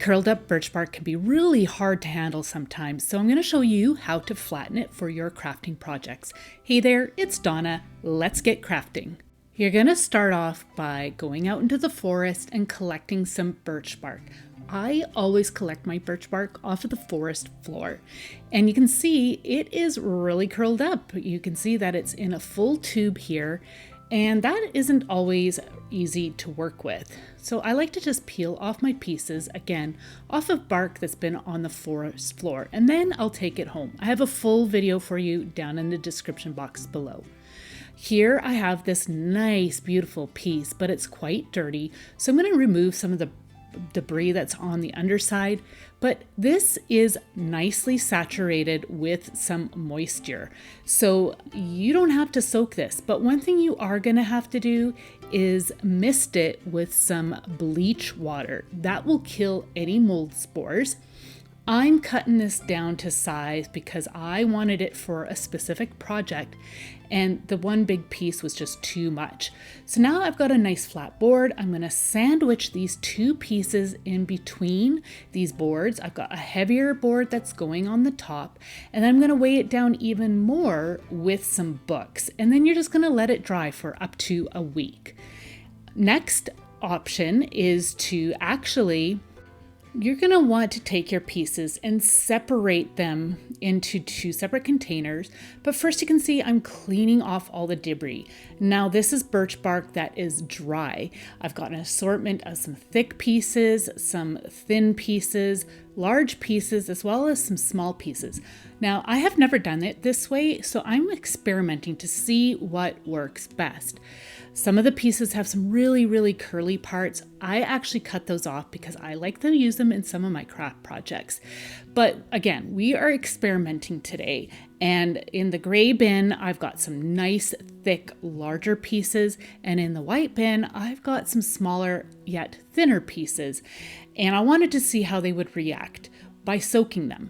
curled up birch bark can be really hard to handle sometimes, so I'm going to show you how to flatten it for your crafting projects. Hey there, it's Donna. Let's get crafting. You're going to start off by going out into the forest and collecting some birch bark. I always collect my birch bark off of the forest floor, and you can see it is really curled up. You can see that it's in a full tube here, and that isn't always easy to work with. So I like to just peel off my pieces, again, off of bark that's been on the forest floor, and then I'll take it home. I have a full video for you down in the description box below. Here I have this nice, beautiful piece, but it's quite dirty. So I'm going to remove some of the debris that's on the underside, but this is nicely saturated with some moisture. So you don't have to soak this, but one thing you are going to have to do is mist it with some bleach water. That will kill any mold spores. I'm cutting this down to size because I wanted it for a specific project, and the one big piece was just too much. So now I've got a nice flat board. I'm going to sandwich these two pieces in between these boards. I've got a heavier board that's going on the top, and then I'm going to weigh it down even more with some books, and then you're just going to let it dry for up to a week. Next option is to you're going to want to take your pieces and separate them into two separate containers. But first, you can see I'm cleaning off all the debris. Now, this is birch bark that is dry. I've got an assortment of some thick pieces, some thin pieces, large pieces, as well as some small pieces. Now, I have never done it this way, so I'm experimenting to see what works best. Some of the pieces have some really curly parts. I actually cut those off because I like to use them in some of my craft projects. But again, we are experimenting today. And in the gray bin, I've got some nice, thick, larger pieces. And in the white bin, I've got some smaller yet thinner pieces. And I wanted to see how they would react by soaking them.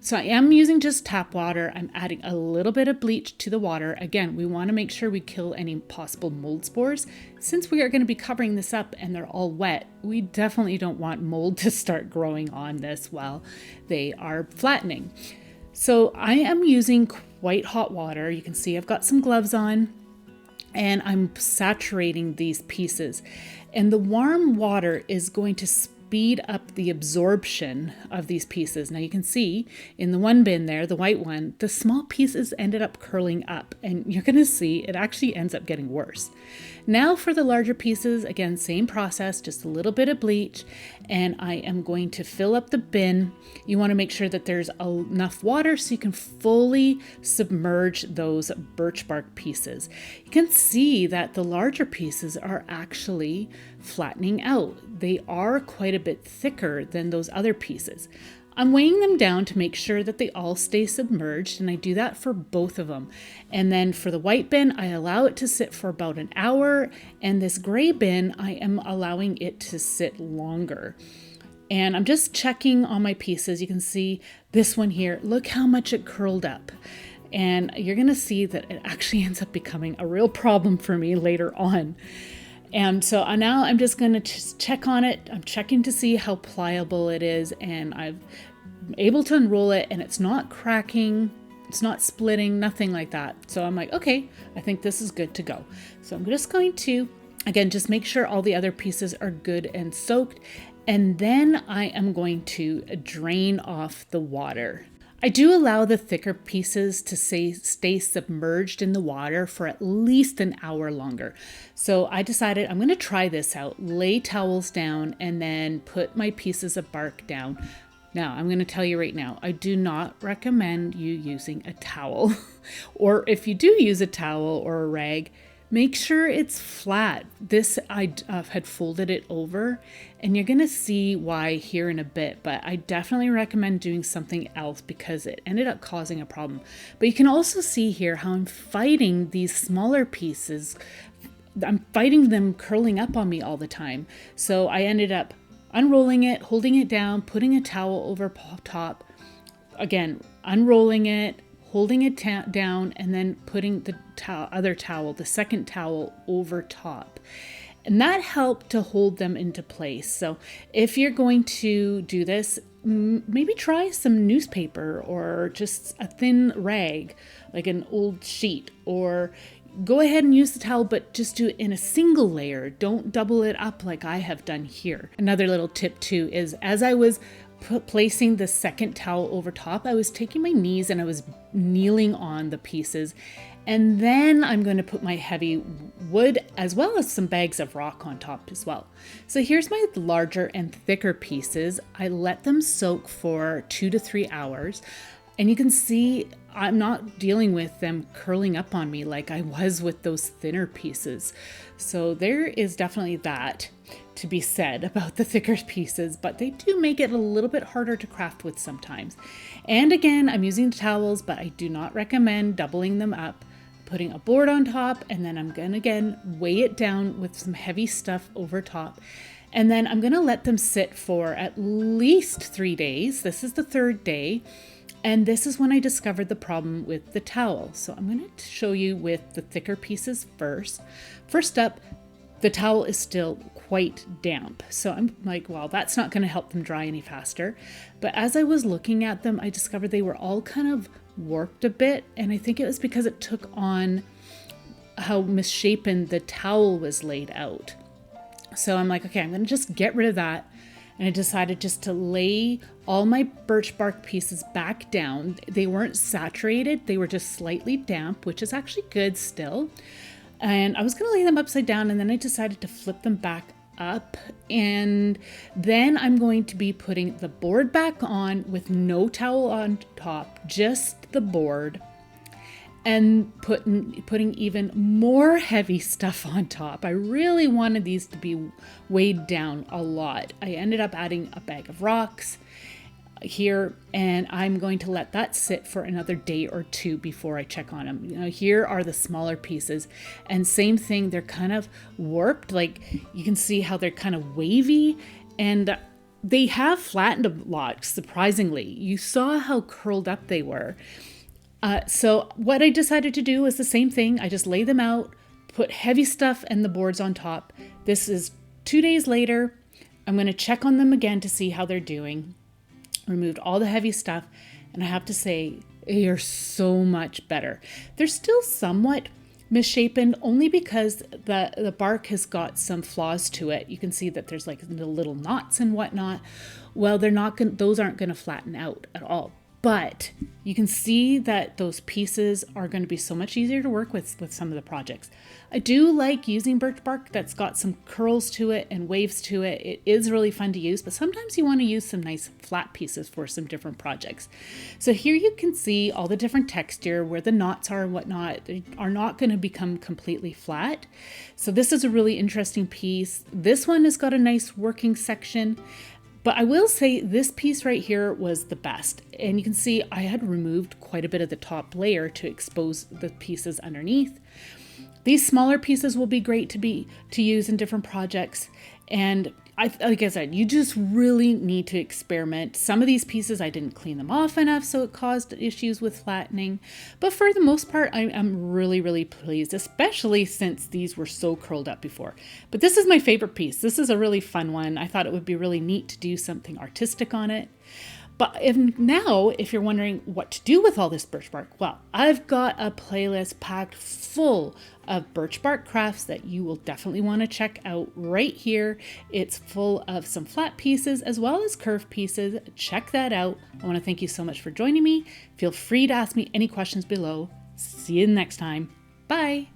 So I am using just tap water. I'm adding a little bit of bleach to the water. Again, we want to make sure we kill any possible mold spores. Since we are going to be covering this up and they're all wet, we definitely don't want mold to start growing on this while they are flattening. So I am using quite hot water. You can see I've got some gloves on, and I'm saturating these pieces. And the warm water is going to speed up the absorption of these pieces. Now you can see in the one bin there, the white one, the small pieces ended up curling up, and you're going to see it actually ends up getting worse. Now for the larger pieces, again, same process, just a little bit of bleach, and I am going to fill up the bin. You want to make sure that there's enough water so you can fully submerge those birch bark pieces. You can see that the larger pieces are actually flattening out. They are quite a bit thicker than those other pieces. I'm weighing them down to make sure that they all stay submerged, and I do that for both of them. And then for the white bin, I allow it to sit for about an hour, and this gray bin, I am allowing it to sit longer. And I'm just checking on my pieces. You can see this one here. Look how much it curled up. And you're going to see that it actually ends up becoming a real problem for me later on. And so now I'm just going to check on it. I'm checking to see how pliable it is, and I'm able to unroll it, and it's not cracking, it's not splitting, nothing like that. So I'm like, okay, I think this is good to go. So I'm just going to, again, just make sure all the other pieces are good and soaked, and then I am going to drain off the water. I do allow the thicker pieces to stay submerged in the water for at least an hour longer. So I decided I'm going to try this out, lay towels down, and then put my pieces of bark down. Now, I'm going to tell you right now, I do not recommend you using a towel. Or if you do use a towel or a rag, make sure it's flat. This, I had folded it over, and you're going to see why here in a bit, but I definitely recommend doing something else because it ended up causing a problem. But you can also see here how I'm fighting these smaller pieces. I'm fighting them curling up on me all the time. So I ended up unrolling it, holding it down, putting a towel over top, again, unrolling it, holding it down, and then putting the other towel, the second towel, over top. and that helped to hold them into place. So if you're going to do this, maybe try some newspaper or just a thin rag, like an old sheet, or go ahead and use the towel, but just do it in a single layer. Don't double it up like I have done here. Another little tip too is, as I was placing the second towel over top, I was taking my knees and I was kneeling on the pieces. And then I'm going to put my heavy wood as well as some bags of rock on top as well. So here's my larger and thicker pieces. I let them soak for 2 to 3 hours. And you can see I'm not dealing with them curling up on me like I was with those thinner pieces. So there is definitely that to be said about the thicker pieces, but they do make it a little bit harder to craft with sometimes. And again, I'm using towels, but I do not recommend doubling them up, putting a board on top, and then I'm going to again weigh it down with some heavy stuff over top. And then I'm going to let them sit for at least 3 days. This is the 3rd day. And this is when I discovered the problem with the towel. So I'm going to show you with the thicker pieces first. First up, the towel is still quite damp. So I'm like, well, that's not going to help them dry any faster. But as I was looking at them, I discovered they were all kind of warped a bit. And I think it was because it took on how misshapen the towel was laid out. So I'm like, okay, I'm going to just get rid of that. And I decided just to lay all my birch bark pieces back down. They weren't saturated, they were just slightly damp, which is actually good still. And I was going to lay them upside down, and then I decided to flip them back up. And then I'm going to be putting the board back on with no towel on top, just the board. And putting even more heavy stuff on top. I really wanted these to be weighed down a lot. I ended up adding a bag of rocks here, and I'm going to let that sit for another day or 2 before I check on them. You know, here are the smaller pieces, and same thing, they're kind of warped. Like you can see how they're kind of wavy, and they have flattened a lot, surprisingly. You saw how curled up they were. So what I decided to do was the same thing. I just lay them out, put heavy stuff and the boards on top. This is 2 days later. I'm going to check on them again to see how they're doing. Removed all the heavy stuff, and I have to say they are so much better. They're still somewhat misshapen only because the bark has got some flaws to it. You can see that there's like the little knots and whatnot. Well, those aren't going to flatten out at all. But you can see that those pieces are going to be so much easier to work with some of the projects. I do like using birch bark that's got some curls to it and waves to it. It is really fun to use, but sometimes you want to use some nice flat pieces for some different projects. So here you can see all the different texture where the knots are and whatnot. They are not going to become completely flat. So this is a really interesting piece. This one has got a nice working section. But I will say this piece right here was the best. And you can see I had removed quite a bit of the top layer to expose the pieces underneath. These smaller pieces will be great to use in different projects. And like I said, you just really need to experiment. Some of these pieces, I didn't clean them off enough, so it caused issues with flattening. But for the most part, I'm really, really pleased, especially since these were so curled up before. But this is my favorite piece. This is a really fun one. I thought it would be really neat to do something artistic on it. But if you're wondering what to do with all this birch bark, well, I've got a playlist packed full of birch bark crafts that you will definitely want to check out right here. It's full of some flat pieces as well as curved pieces. Check that out. I want to thank you so much for joining me. Feel free to ask me any questions below. See you next time. Bye.